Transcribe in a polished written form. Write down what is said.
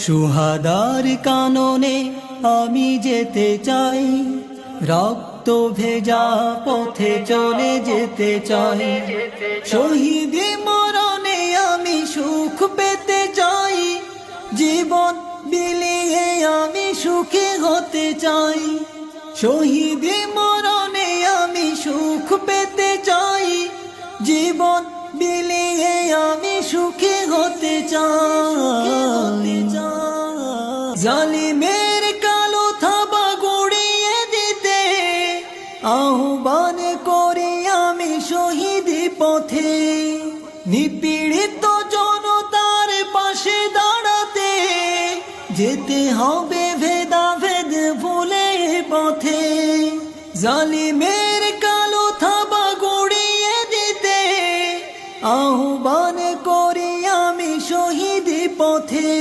সুহাদার কাননে আমি যেতে চাই, রক্ত ভেজা পথে চলে যেতে চাই। শহীদি মরণে আমি সুখ পেতে চাই, জীবন বিলিয়ে আমি সুখী হতে চাই। শহীদি মরণে আমি সুখ পেতে চাই, জীবন বিলিয়ে আমি সুখী হতে চাই। জালিমের কালো থাবা গুড়িয়ে দিতে আহ্বান করি আমি শহীদি পথে। নিপীড়িত জনতার পাশে দাঁড়াতে যেতে হবে ভেদাভেদ ভুলে পথে। জালিমের